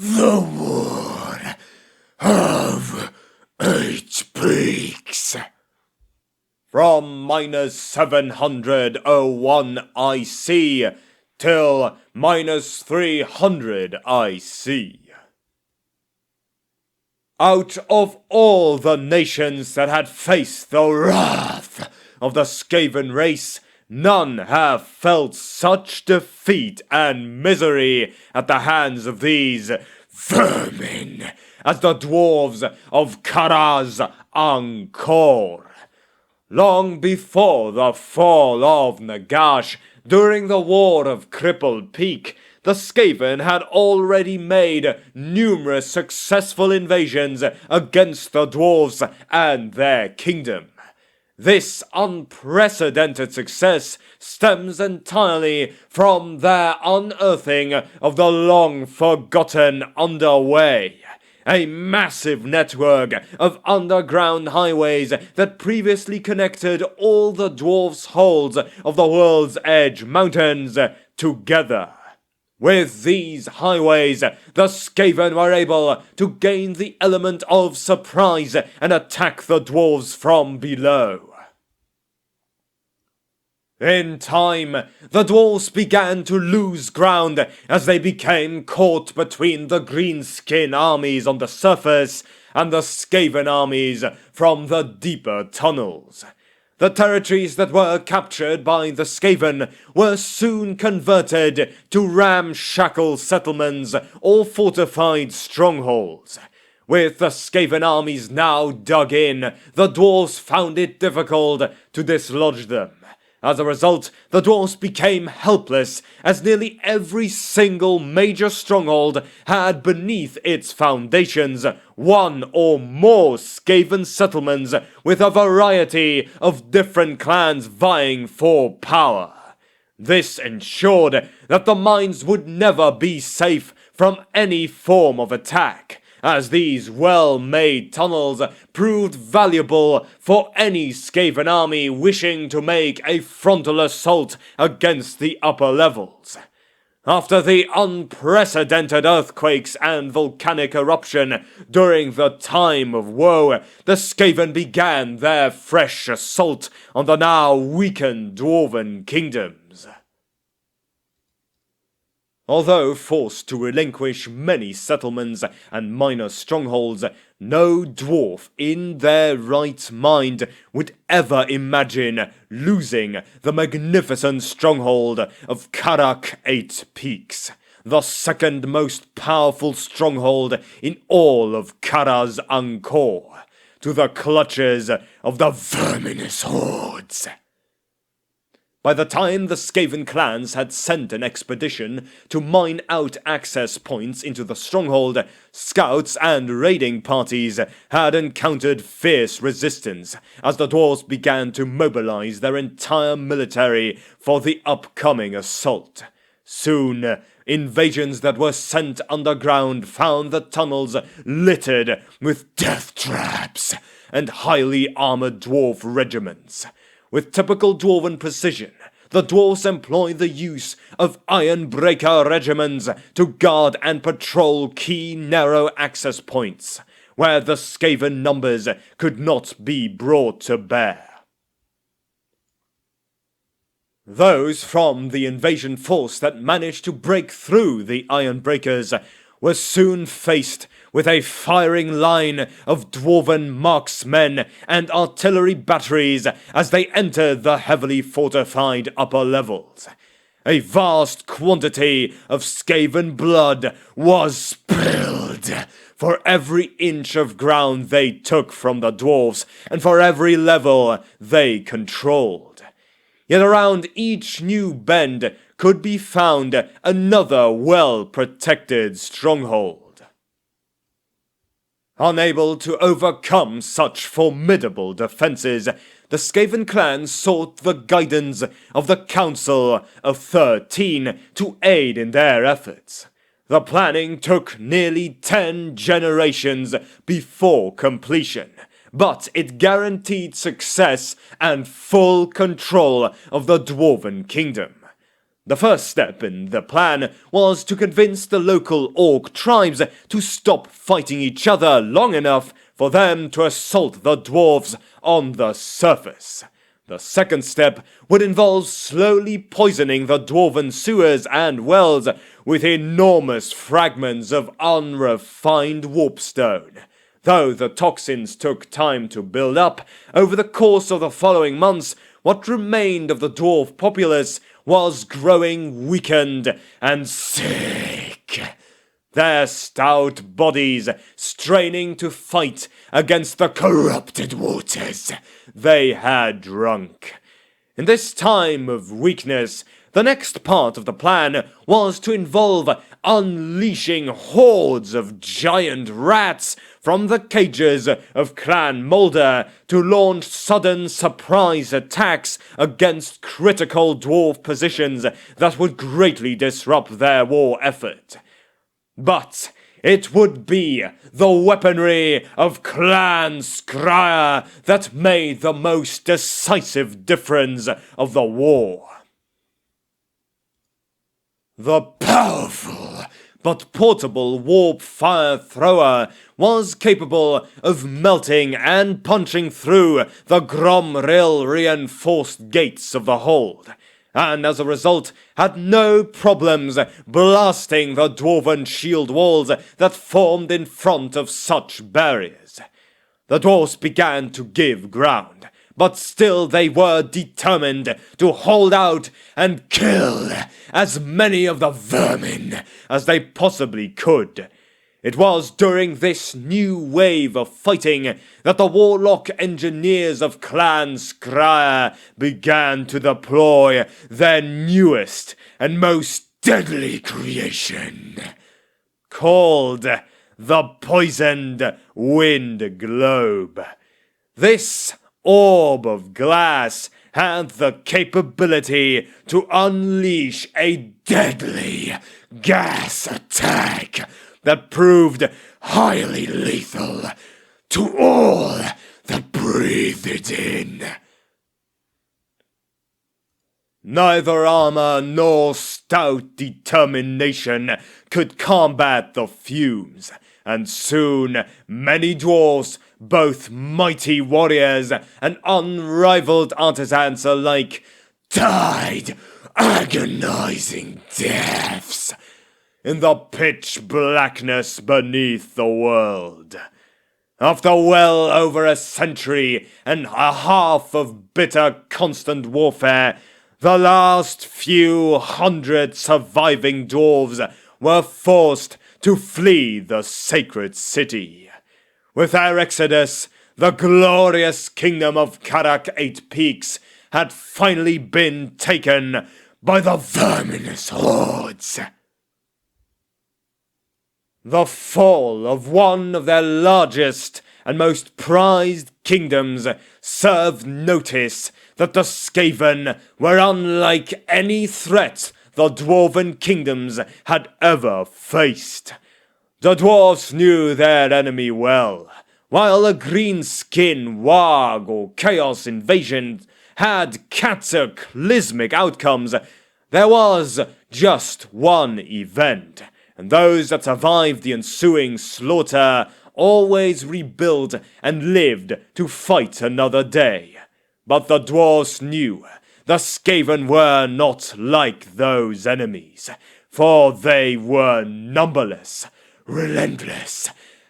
The War of 8 Peaks. From -701 IC till -300 IC. Out of all the nations that had faced the wrath of the SKAVEN race, none have felt such defeat and misery at the hands of these vermin as the dwarves of Karaz Angkor. Long before the fall of Nagash, during the War of Crippled Peak, the SKAVEN had already made numerous successful invasions against the dwarves and their kingdom. This unprecedented success stems entirely from their unearthing of the long-forgotten Underway, a massive network of underground highways that previously connected all the dwarves' holds of the World's Edge Mountains together. With these highways, the SKAVEN were able to gain the element of surprise and attack the dwarves from below. In time, the dwarves began to lose ground as they became caught between the greenskin armies on the surface and the SKAVEN armies from the deeper tunnels. The territories that were captured by the SKAVEN were soon converted to ramshackle settlements or fortified strongholds. With the SKAVEN armies now dug in, the dwarves found it difficult to dislodge them. As a result, the dwarves became helpless, as nearly every single major stronghold had beneath its foundations one or more SKAVEN settlements with a variety of different clans vying for power. This ensured that the mines would never be safe from any form of attack, as these well-made tunnels proved valuable for any SKAVEN army wishing to make a frontal assault against the upper levels. After the unprecedented earthquakes and volcanic eruption during the Time of Woe, the SKAVEN began their fresh assault on the now weakened dwarven kingdoms. Although forced to relinquish many settlements and minor strongholds, no dwarf in their right mind would ever imagine losing the magnificent stronghold of Karak 8 Peaks, the second most powerful stronghold in all of Karaz Angkor, to the clutches of the verminous hordes. By the time the SKAVEN clans had sent an expedition to mine out access points into the stronghold, scouts and raiding parties had encountered fierce resistance as the dwarves began to mobilize their entire military for the upcoming assault. Soon, invasions that were sent underground found the tunnels littered with death traps and highly armored dwarf regiments. With typical dwarven precision, the dwarves employed the use of IRONBREAKER regiments to guard and patrol key narrow access points, where the SKAVEN numbers could not be brought to bear. Those from the invasion force that managed to break through the IRONBREAKERs were soon faced with a firing line of dwarven marksmen and artillery batteries as they entered the heavily fortified upper levels. A vast quantity of SKAVEN blood was spilled for every inch of ground they took from the dwarves and for every level they controlled. Yet around each new bend could be found another well-protected stronghold. Unable to overcome such formidable defenses, the SKAVEN clan sought the guidance of the Council of 13 to aid in their efforts. The planning took nearly 10 generations before completion, but it guaranteed success and full control of the Dwarven Kingdom. The first step in the plan was to convince the local orc tribes to stop fighting each other long enough for them to assault the dwarves on the surface. The second step would involve slowly poisoning the dwarven sewers and wells with enormous fragments of unrefined warpstone. Though the toxins took time to build up, over the course of the following months, what remained of the dwarf populace was growing weakened and sick. Their stout bodies straining to fight against the corrupted waters they had drunk. In this time of weakness, the next part of the plan was to involve unleashing hordes of giant rats from the cages of Clan Moulder to launch sudden surprise attacks against critical dwarf positions that would greatly disrupt their war effort. But it would be the weaponry of Clan Skryre that made the most decisive difference of the war. The powerful but portable warp fire thrower was capable of melting and punching through the Gromrill reinforced gates of the hold, and as a result had no problems blasting the dwarven shield walls that formed in front of such barriers. The dwarves began to give ground, but still they were determined to hold out and kill as many of the vermin as they possibly could. It was during this new wave of fighting that the warlock engineers of Clan Skryre began to deploy their newest and most deadly creation, called the Poisoned Wind Globe. This orb of glass had the capability to unleash a deadly gas attack that proved highly lethal to all that breathed it in. Neither armor nor stout determination could combat the fumes, and soon many dwarves, both mighty warriors and unrivaled artisans alike, died agonizing deaths in the pitch blackness beneath the world. After well over a century and a half of bitter constant warfare, the last few hundred surviving dwarves were forced to flee the sacred city. With their exodus, the glorious kingdom of Karak Eight Peaks had finally been taken by the verminous hordes. The fall of one of their largest and most prized kingdoms served notice that the SKAVEN were unlike any threat the dwarven kingdoms had ever faced. The dwarves knew their enemy well. While a green-skin warg or chaos invasion had cataclysmic outcomes, there was just one event, and those that survived the ensuing slaughter always rebuilt and lived to fight another day. But the dwarves knew the SKAVEN were not like those enemies, for they were numberless, relentless,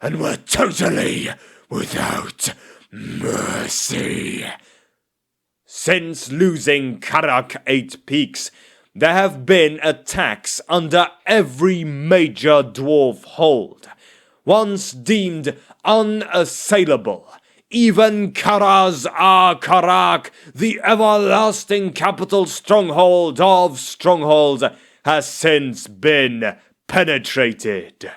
and were totally without mercy. Since losing Karak Eight Peaks, there have been attacks under every major dwarf hold. Once deemed unassailable, even Karaz Karak, the everlasting capital stronghold of strongholds, has since been penetrated.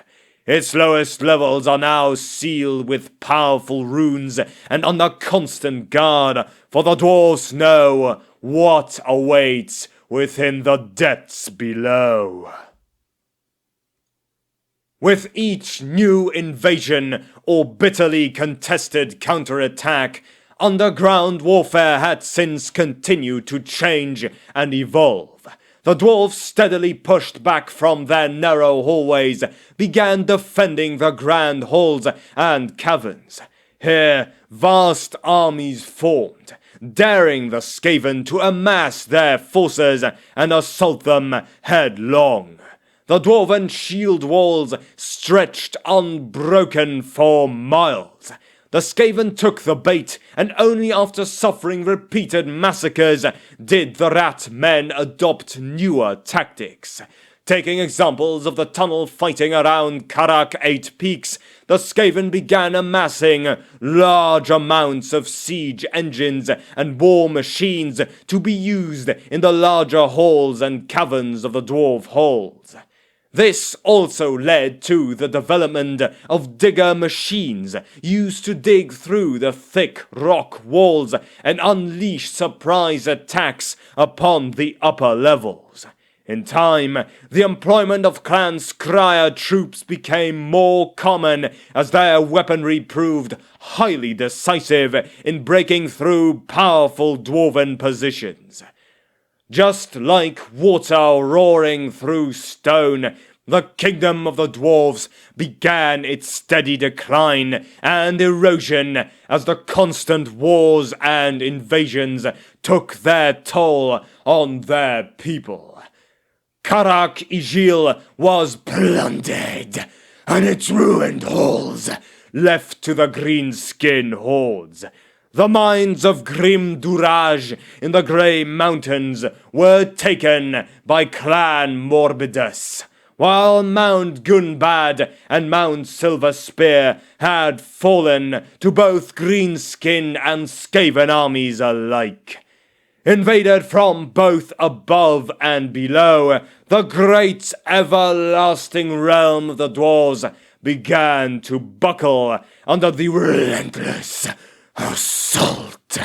Its lowest levels are now sealed with powerful runes and under constant guard, for the dwarves know what awaits within the depths below. With each new invasion or bitterly contested counterattack, underground warfare had since continued to change and evolve. the dwarves steadily pushed back from their narrow hallways, began defending the grand halls and caverns. Here, vast armies formed, daring the SKAVEN to amass their forces and assault them headlong. The dwarven shield walls stretched unbroken for miles. The SKAVEN took the bait, and only after suffering repeated massacres did the rat men adopt newer tactics. Taking examples of the tunnel fighting around Karak 8 Peaks, the SKAVEN began amassing large amounts of siege engines and war machines to be used in the larger halls and caverns of the dwarf halls. This also led to the development of digger machines used to dig through the thick rock walls and unleash surprise attacks upon the upper levels. In time, the employment of clan Scryer troops became more common as their weaponry proved highly decisive in breaking through powerful dwarven positions. Just like water roaring through stone, the kingdom of the dwarves began its steady decline and erosion as the constant wars and invasions took their toll on their people. Karak Ijil was plundered, and its ruined halls left to the greenskin hordes. The mines of Grim Duraj in the Grey Mountains were taken by Clan Morbidus, while Mount Gunbad and Mount Silver Spear had fallen to both Greenskin and SKAVEN armies alike. Invaded from both above and below, the great everlasting realm of the dwarves began to buckle under the relentless assault.